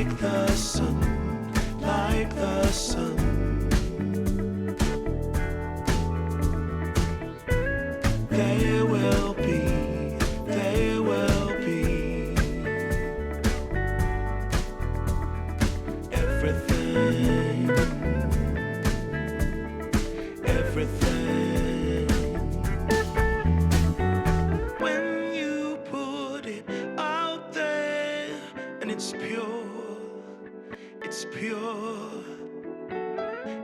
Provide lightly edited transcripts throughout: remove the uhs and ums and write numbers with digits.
like the sun, like the sun. There will be, there will be everything, everything. When you put it out there and it's pure, it's pure.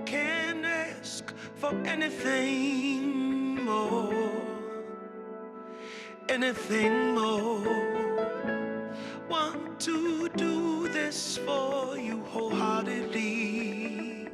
Can't ask for anything more, anything more. Want to do this for you wholeheartedly.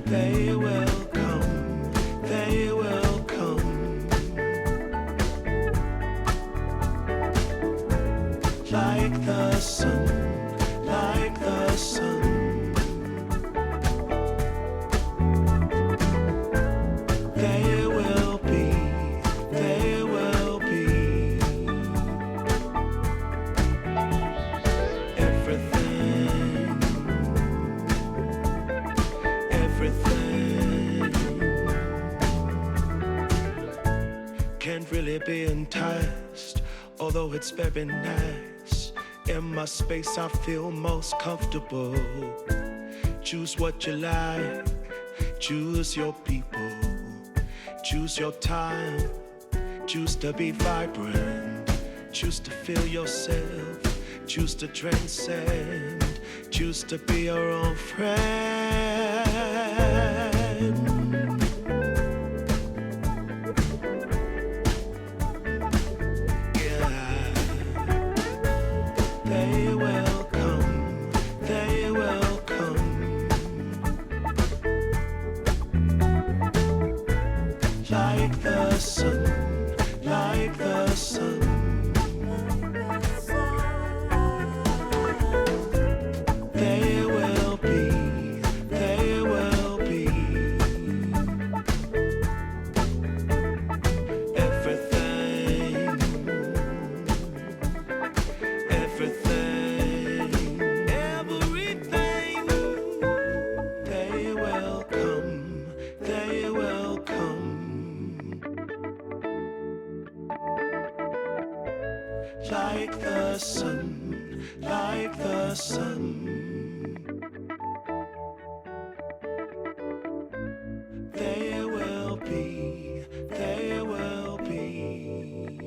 They will come, they will come, like the sun, like the sun. There will be, there will be everything, everything. Can't really be enticed, although it's very nice. In my space I feel most comfortable. Choose what you like, choose your people, choose your time, choose to be vibrant, choose to feel yourself, choose to transcend, choose to be your own friend. They will come, they will come, like the sun, like the sun. There will be, there will be everything, everything, everything. They will come, they will come, like the sun, like the sun. There will be, there will be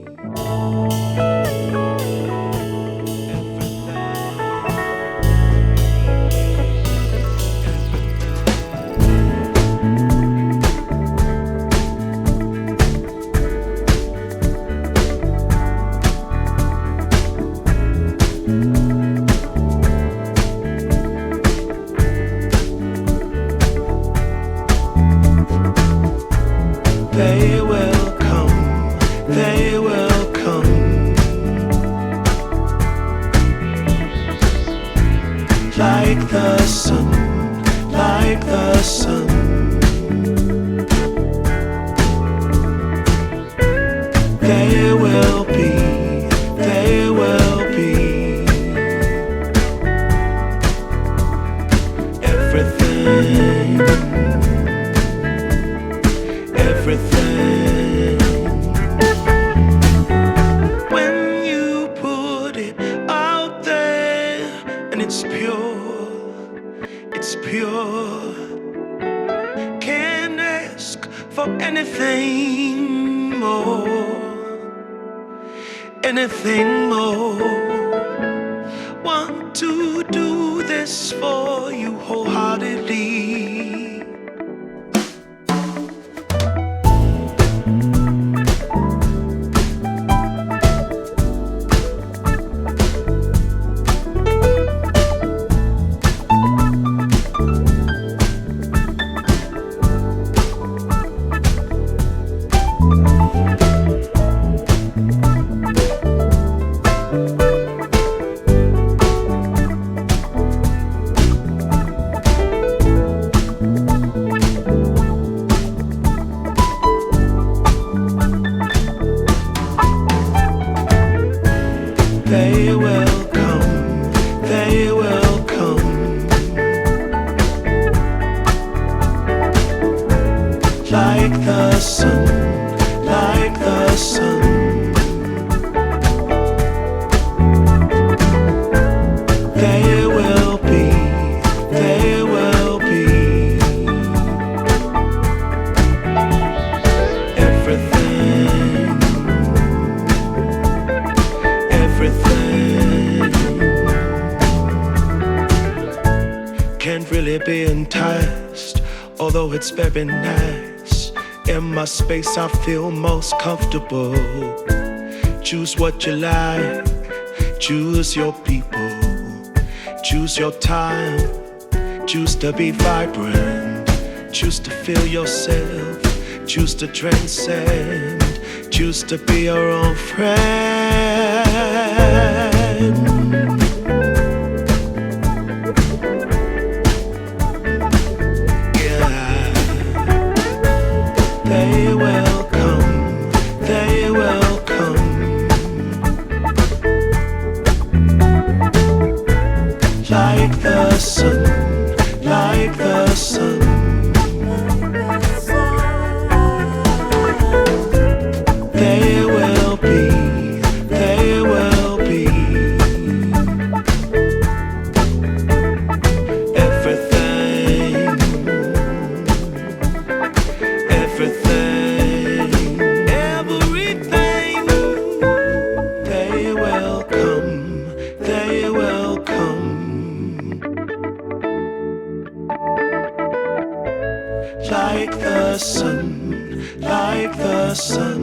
they will come, they will come, like the sun, like the sun. There will be, there will be everything, everything. When you put it out there and it's pure, it's pure. Can't ask for anything more, anything more. Want to do this for you wholeheartedly. can't really be enticed, although it's very nice. In my space I feel most comfortable. Choose what you like, choose your people, choose your time, choose to be vibrant, choose to feel yourself, choose to transcend, choose to be your own friend. They will come, they will come, like the sun, like the sun. They will be, they will be everything, everything, everything. They will come, they will come, like the sun, like the sun.